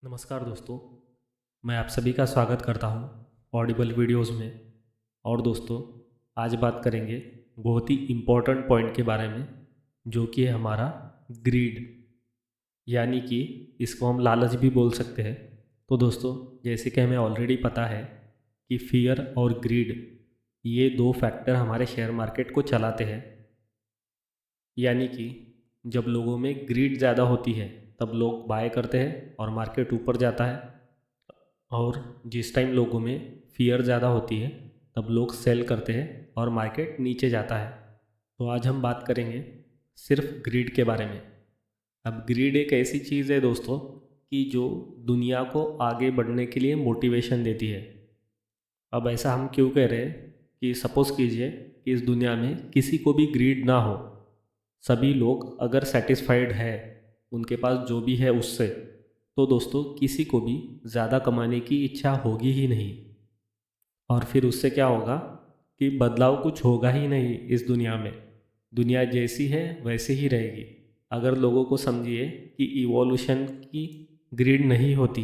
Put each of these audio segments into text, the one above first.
नमस्कार दोस्तों, मैं आप सभी का स्वागत करता हूं ऑडिबल वीडियोस में। और दोस्तों, आज बात करेंगे बहुत ही इम्पोर्टेंट पॉइंट के बारे में, जो कि है हमारा ग्रीड, यानी कि इसको हम लालच भी बोल सकते हैं। तो दोस्तों, जैसे कि हमें ऑलरेडी पता है कि फियर और ग्रीड ये दो फैक्टर हमारे शेयर मार्केट को चलाते हैं। यानी कि जब लोगों में ग्रीड ज़्यादा होती है तब लोग बाय करते हैं और मार्केट ऊपर जाता है, और जिस टाइम लोगों में फियर ज़्यादा होती है तब लोग सेल करते हैं और मार्केट नीचे जाता है। तो आज हम बात करेंगे सिर्फ ग्रीड के बारे में। अब ग्रीड एक ऐसी चीज़ है दोस्तों कि जो दुनिया को आगे बढ़ने के लिए मोटिवेशन देती है। अब ऐसा हम क्यों कह रहे हैं कि सपोज़ कीजिए कि इस दुनिया में किसी को भी ग्रीड ना हो, सभी लोग अगर सेटिस्फाइड है उनके पास जो भी है उससे, तो दोस्तों किसी को भी ज़्यादा कमाने की इच्छा होगी ही नहीं। और फिर उससे क्या होगा कि बदलाव कुछ होगा ही नहीं इस दुनिया में। दुनिया जैसी है वैसे ही रहेगी। अगर लोगों को समझिए कि इवोल्यूशन की ग्रीड नहीं होती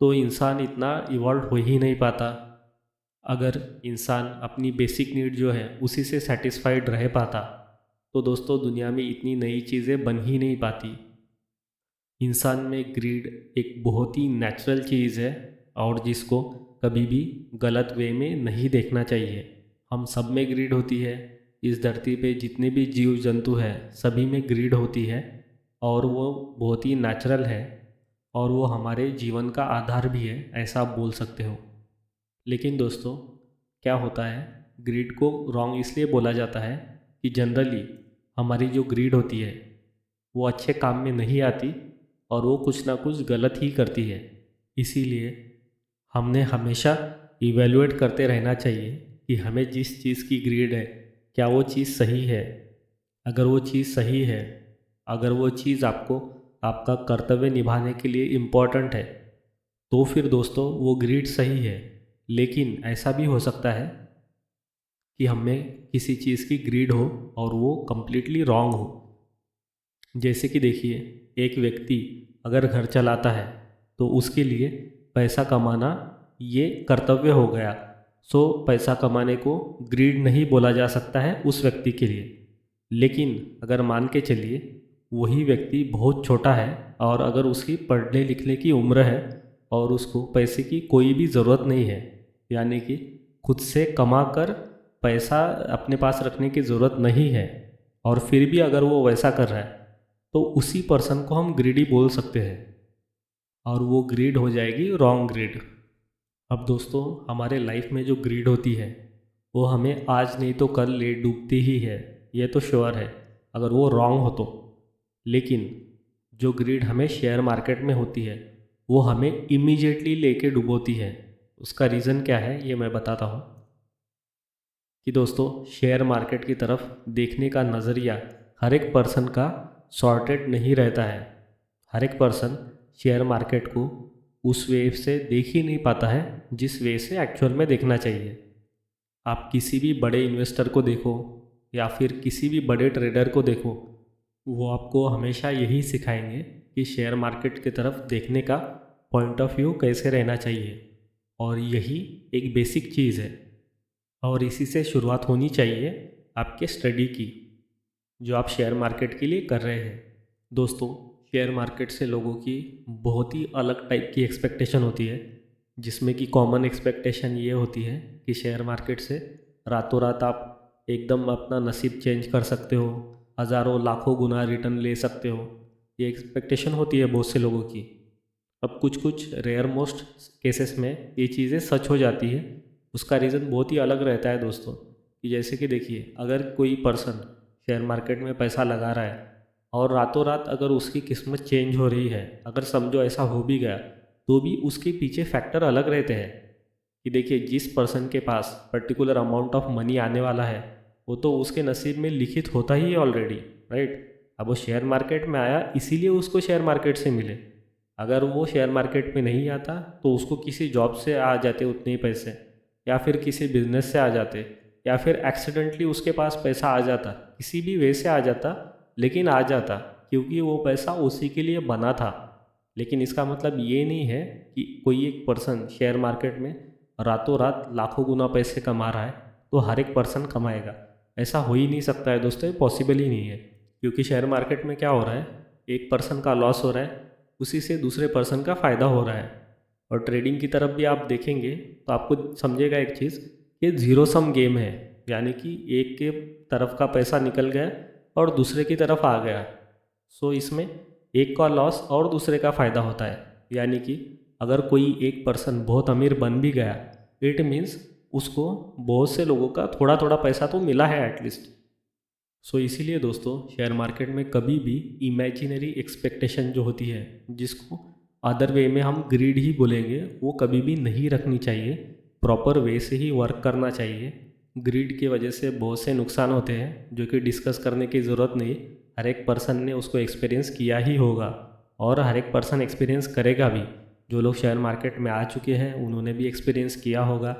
तो इंसान इतना इवॉल्व हो ही नहीं पाता। अगर इंसान अपनी बेसिक नीड जो है उसी से सेटिस्फाइड रह पाता तो दोस्तों दुनिया में इतनी नई चीज़ें बन ही नहीं पाती। इंसान में ग्रीड एक बहुत ही नेचुरल चीज़ है और जिसको कभी भी गलत वे में नहीं देखना चाहिए। हम सब में ग्रीड होती है। इस धरती पे जितने भी जीव जंतु हैं सभी में ग्रीड होती है, और वो बहुत ही नेचुरल है और वो हमारे जीवन का आधार भी है, ऐसा आप बोल सकते हो। लेकिन दोस्तों, क्या होता है, ग्रीड को रॉन्ग इसलिए बोला जाता है कि जनरली हमारी जो ग्रीड होती है वो अच्छे काम में नहीं आती और वो कुछ ना कुछ गलत ही करती है। इसीलिए हमने हमेशा इवेलुएट करते रहना चाहिए कि हमें जिस चीज़ की ग्रीड है क्या वो चीज़ सही है। अगर वो चीज़ सही है, अगर वो चीज़ आपको आपका कर्तव्य निभाने के लिए इम्पोर्टेंट है, तो फिर दोस्तों वो ग्रीड सही है। लेकिन ऐसा भी हो सकता है कि हमें किसी चीज़ की ग्रीड हो और वो कम्प्लीटली रॉन्ग हो। जैसे कि देखिए, एक व्यक्ति अगर घर चलाता है तो उसके लिए पैसा कमाना ये कर्तव्य हो गया। सो पैसा कमाने को ग्रीड नहीं बोला जा सकता है उस व्यक्ति के लिए। लेकिन अगर मान के चलिए वही व्यक्ति बहुत छोटा है और अगर उसकी पढ़ने लिखने की उम्र है और उसको पैसे की कोई भी ज़रूरत नहीं है, यानी कि खुद से कमा कर पैसा अपने पास रखने की ज़रूरत नहीं है, और फिर भी अगर वो वैसा कर रहा है तो उसी पर्सन को हम ग्रीडी बोल सकते हैं और वो ग्रीड हो जाएगी रॉन्ग ग्रीड। अब दोस्तों, हमारे लाइफ में जो ग्रीड होती है वो हमें आज नहीं तो कल ले डूबती ही है, ये तो श्योर है अगर वो रॉन्ग हो तो। लेकिन जो ग्रीड हमें शेयर मार्केट में होती है वो हमें इमीडिएटली लेके डुबोती है। उसका रीज़न क्या है ये मैं बताता हूँ कि दोस्तों, शेयर मार्केट की तरफ देखने का नज़रिया हर एक पर्सन का सॉर्टेड नहीं रहता है। हर एक पर्सन शेयर मार्केट को उस वे से देख ही नहीं पाता है जिस वे से एक्चुअल में देखना चाहिए। आप किसी भी बड़े इन्वेस्टर को देखो या फिर किसी भी बड़े ट्रेडर को देखो, वो आपको हमेशा यही सिखाएंगे कि शेयर मार्केट की तरफ देखने का पॉइंट ऑफ व्यू कैसे रहना चाहिए। और यही एक बेसिक चीज़ है और इसी से शुरुआत होनी चाहिए आपके स्टडी की, जो आप शेयर मार्केट के लिए कर रहे हैं। दोस्तों, शेयर मार्केट से लोगों की बहुत ही अलग टाइप की एक्सपेक्टेशन होती है, जिसमें कि कॉमन एक्सपेक्टेशन ये होती है कि शेयर मार्केट से रातों रात आप एकदम अपना नसीब चेंज कर सकते हो, हज़ारों लाखों गुना रिटर्न ले सकते हो। ये एक्सपेक्टेशन होती है बहुत से लोगों की। अब कुछ कुछ रेयर मोस्ट केसेस में ये चीज़ें सच हो जाती है। उसका रीज़न बहुत ही अलग रहता है दोस्तों। कि जैसे कि देखिए, अगर कोई पर्सन शेयर मार्केट में पैसा लगा रहा है और रातों रात अगर उसकी किस्मत चेंज हो रही है, अगर समझो ऐसा हो भी गया, तो भी उसके पीछे फैक्टर अलग रहते हैं। कि देखिए, जिस पर्सन के पास पर्टिकुलर अमाउंट ऑफ मनी आने वाला है वो तो उसके नसीब में लिखित होता ही है ऑलरेडी, राइट। अब वो शेयर मार्केट में आया इसीलिए उसको शेयर मार्केट से मिले। अगर वो शेयर मार्केट में नहीं आता तो उसको किसी जॉब से आ जाते उतने ही पैसे, या फिर किसी बिजनेस से आ जाते, या फिर एक्सीडेंटली उसके पास पैसा आ जाता, किसी भी वे से आ जाता, लेकिन आ जाता, क्योंकि वो पैसा उसी के लिए बना था। लेकिन इसका मतलब ये नहीं है कि कोई एक पर्सन शेयर मार्केट में रातों रात लाखों गुना पैसे कमा रहा है तो हर एक पर्सन कमाएगा। ऐसा हो ही नहीं सकता है दोस्तों, ये पॉसिबल ही नहीं है। क्योंकि शेयर मार्केट में क्या हो रहा है, एक पर्सन का लॉस हो रहा है, उसी से दूसरे पर्सन का फ़ायदा हो रहा है। और ट्रेडिंग की तरफ भी आप देखेंगे तो आपको समझेगा एक चीज़, ये ज़ीरो सम गेम है। यानी कि एक के तरफ का पैसा निकल गया और दूसरे की तरफ आ गया। सो इसमें एक का लॉस और दूसरे का फ़ायदा होता है। यानी कि अगर कोई एक पर्सन बहुत अमीर बन भी गया, इट मीन्स उसको बहुत से लोगों का थोड़ा थोड़ा पैसा तो मिला है एटलीस्ट। सो इसीलिए दोस्तों शेयर मार्केट में कभी भी इमेजिनरी एक्सपेक्टेशन जो होती है, जिसको अदर वे में हम ग्रीड ही बोलेंगे, वो कभी भी नहीं रखनी चाहिए। प्रॉपर वे से ही वर्क करना चाहिए। ग्रीड की वजह से बहुत से नुकसान होते हैं जो कि डिस्कस करने की ज़रूरत नहीं। हर एक पर्सन ने उसको एक्सपीरियंस किया ही होगा और हर एक पर्सन एक्सपीरियंस करेगा भी। जो लोग शेयर मार्केट में आ चुके हैं उन्होंने भी एक्सपीरियंस किया होगा,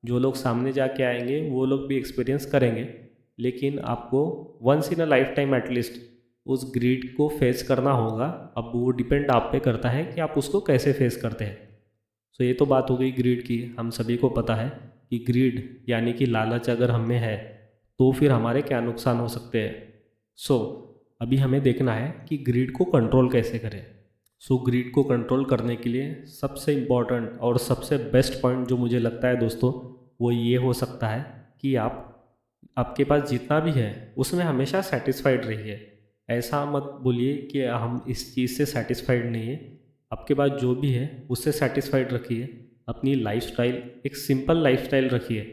जो लोग सामने जाके आएंगे वो लोग भी एक्सपीरियंस करेंगे। लेकिन आपको once in a lifetime at least उस ग्रीड को फेस करना होगा। अब वो डिपेंड आप पे करता है कि आप उसको कैसे फेस करते हैं। सो ये तो बात हो गई ग्रीड की। हम सभी को पता है कि ग्रीड यानी कि लालच अगर हमें है तो फिर हमारे क्या नुकसान हो सकते हैं। सो अभी हमें देखना है कि ग्रीड को कंट्रोल कैसे करें। सो ग्रीड को कंट्रोल करने के लिए सबसे इम्पॉर्टेंट और सबसे बेस्ट पॉइंट जो मुझे लगता है दोस्तों, वो ये हो सकता है कि आपके पास जितना भी है उसमें हमेशा सेटिस्फाइड रहिए। ऐसा मत बोलिए कि हम इस चीज़ से सेटिस्फाइड नहीं है। आपके पास जो भी है उससे सेटिस्फाइड रखिए। अपनी लाइफस्टाइल एक सिंपल लाइफस्टाइल रखिए।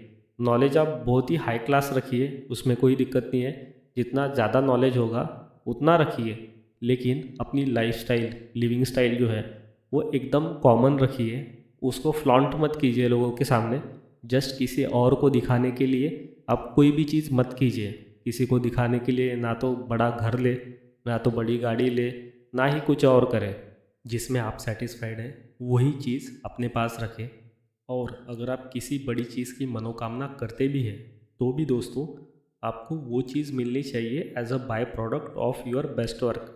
नॉलेज आप बहुत ही हाई क्लास रखिए, उसमें कोई दिक्कत नहीं है। जितना ज़्यादा नॉलेज होगा उतना रखिए, लेकिन अपनी लाइफस्टाइल लिविंग स्टाइल जो है वो एकदम कॉमन रखिए। उसको फ्लॉन्ट मत कीजिए लोगों के सामने। जस्ट किसी और को दिखाने के लिए आप कोई भी चीज़ मत कीजिए। किसी को दिखाने के लिए ना तो बड़ा घर ले, ना तो बड़ी गाड़ी ले, ना ही कुछ और करे। जिसमें आप सेटिस्फाइड है वही चीज़ अपने पास रखें। और अगर आप किसी बड़ी चीज़ की मनोकामना करते भी हैं तो भी दोस्तों आपको वो चीज़ मिलनी चाहिए as a by product of your best work.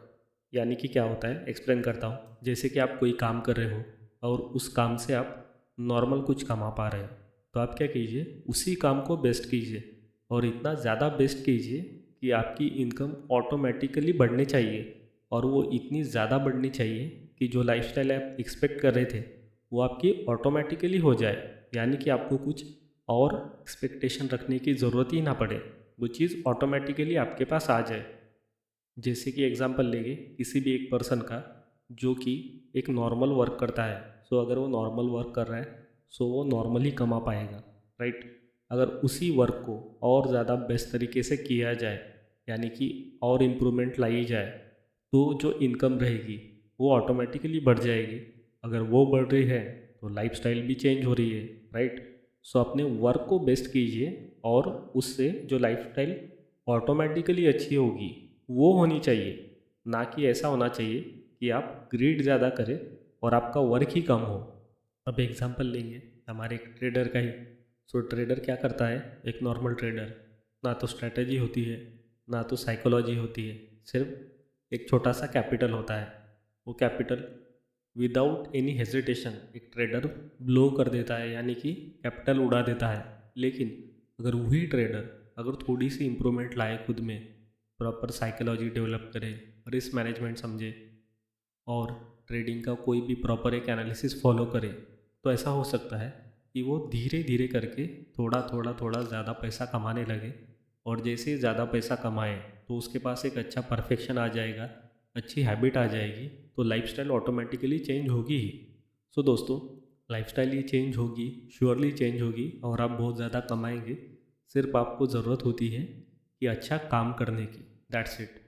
यानी कि क्या होता है, एक्सप्लेन करता हूँ। जैसे कि आप कोई काम कर रहे हो और उस काम से आप नॉर्मल कुछ कमा पा रहे हो, तो आप क्या कीजिए, उसी काम को बेस्ट कीजिए और इतना ज़्यादा बेस्ट कीजिए कि आपकी इनकम ऑटोमेटिकली बढ़नी चाहिए। और वो इतनी ज़्यादा बढ़नी चाहिए कि जो लाइफस्टाइल आप एक्सपेक्ट कर रहे थे वो आपकी ऑटोमेटिकली हो जाए। यानी कि आपको कुछ और एक्सपेक्टेशन रखने की ज़रूरत ही ना पड़े, वो चीज़ ऑटोमेटिकली आपके पास आ जाए। जैसे कि एग्जांपल लेंगे किसी भी एक पर्सन का जो कि एक नॉर्मल वर्क करता है। सो अगर वो नॉर्मल वर्क कर रहा है सो वो नॉर्मली कमा पाएगा, राइट। अगर उसी वर्क को और ज़्यादा बेस्ट तरीके से किया जाए, यानी कि और इम्प्रूवमेंट लाई जाए, तो जो इनकम रहेगी वो ऑटोमेटिकली बढ़ जाएगी। अगर वो बढ़ रही है तो लाइफस्टाइल भी चेंज हो रही है, राइट। सो अपने वर्क को बेस्ट कीजिए और उससे जो लाइफस्टाइल ऑटोमेटिकली अच्छी होगी वो होनी चाहिए। ना कि ऐसा होना चाहिए कि आप ग्रीड ज़्यादा करें और आपका वर्क ही कम हो। अब एग्जांपल लेंगे हमारे एक ट्रेडर का ही। सो ट्रेडर क्या करता है, एक नॉर्मल ट्रेडर, ना तो स्ट्रैटेजी होती है ना तो साइकोलॉजी होती है, सिर्फ एक छोटा सा कैपिटल होता है। वो कैपिटल विदाउट एनी हेजिटेशन एक ट्रेडर ब्लो कर देता है, यानी कि कैपिटल उड़ा देता है। लेकिन अगर वही ट्रेडर अगर थोड़ी सी इम्प्रूवमेंट लाए खुद में, प्रॉपर साइकोलॉजी डेवलप करे, रिस्क मैनेजमेंट समझे और ट्रेडिंग का कोई भी प्रॉपर एक एनालिसिस फॉलो करे, तो ऐसा हो सकता है कि वो धीरे धीरे करके थोड़ा थोड़ा थोड़ा ज़्यादा पैसा कमाने लगे। और जैसे ही ज़्यादा पैसा कमाए तो उसके पास एक अच्छा परफेक्शन आ जाएगा, अच्छी हैबिट आ जाएगी, तो लाइफस्टाइल ऑटोमेटिकली चेंज होगी ही। सो दोस्तों लाइफस्टाइल ये चेंज होगी, श्योरली चेंज होगी और आप बहुत ज़्यादा कमाएंगे। सिर्फ आपको ज़रूरत होती है कि अच्छा काम करने की, दैट्स इट।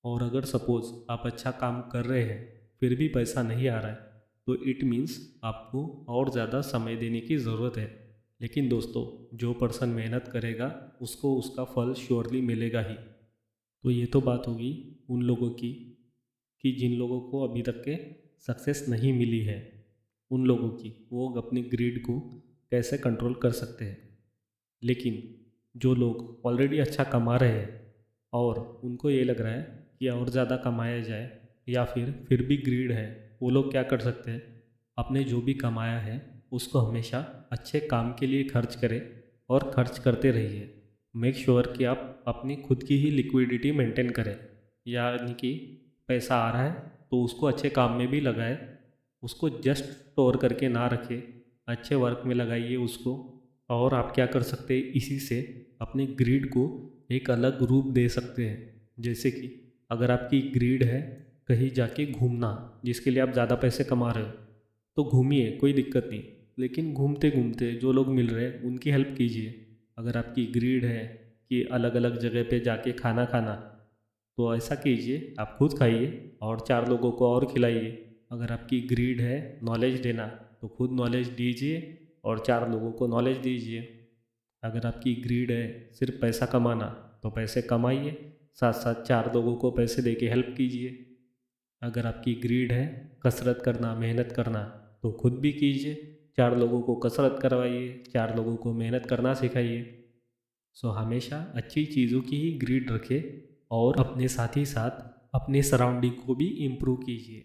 और अगर सपोज़ आप अच्छा काम कर रहे हैं फिर भी पैसा नहीं आ रहा है, तो इट मीन्स आपको और ज़्यादा समय देने की ज़रूरत है। लेकिन दोस्तों जो पर्सन मेहनत करेगा उसको उसका फल श्योरली मिलेगा ही। तो ये तो बात होगी उन लोगों की कि जिन लोगों को अभी तक के सक्सेस नहीं मिली है, उन लोगों की वो अपनी ग्रीड को कैसे कंट्रोल कर सकते हैं। लेकिन जो लोग ऑलरेडी अच्छा कमा रहे हैं और उनको ये लग रहा है कि और ज़्यादा कमाया जाए, या फिर भी ग्रीड है, वो लोग क्या कर सकते हैं, अपने जो भी कमाया है उसको हमेशा अच्छे काम के लिए खर्च करें और खर्च करते रहिए। मेक श्योर कि आप अपनी खुद की ही लिक्विडिटी मेंटेन करें, यानी कि पैसा आ रहा है तो उसको अच्छे काम में भी लगाएं, उसको जस्ट स्टोर करके ना रखें, अच्छे वर्क में लगाइए उसको। और आप क्या कर सकते हैं, इसी से अपने ग्रीड को एक अलग रूप दे सकते हैं। जैसे कि अगर आपकी ग्रीड है कहीं जाके घूमना, जिसके लिए आप ज़्यादा पैसे कमा रहे हो, तो घूमिए, कोई दिक्कत नहीं, लेकिन घूमते घूमते जो लोग मिल रहे हैं उनकी हेल्प कीजिए। अगर आपकी ग्रीड है कि अलग अलग जगह पे जाके खाना खाना, तो ऐसा कीजिए, आप खुद खाइए और 4 लोगों को और खिलाइए। अगर आपकी ग्रीड है नॉलेज देना, तो खुद नॉलेज दीजिए और 4 लोगों को नॉलेज दीजिए। अगर आपकी ग्रीड है सिर्फ पैसा कमाना, तो पैसे कमाइए, साथ साथ 4 लोगों को पैसे दे के हेल्प कीजिए। अगर आपकी ग्रीड है कसरत करना, मेहनत करना, तो खुद भी कीजिए, 4 लोगों को कसरत करवाइए, 4 लोगों को मेहनत करना सिखाइए। सो हमेशा अच्छी चीज़ों की ही ग्रीड रखें और अपने साथ ही साथ अपने सराउंडिंग को भी इम्प्रूव कीजिए।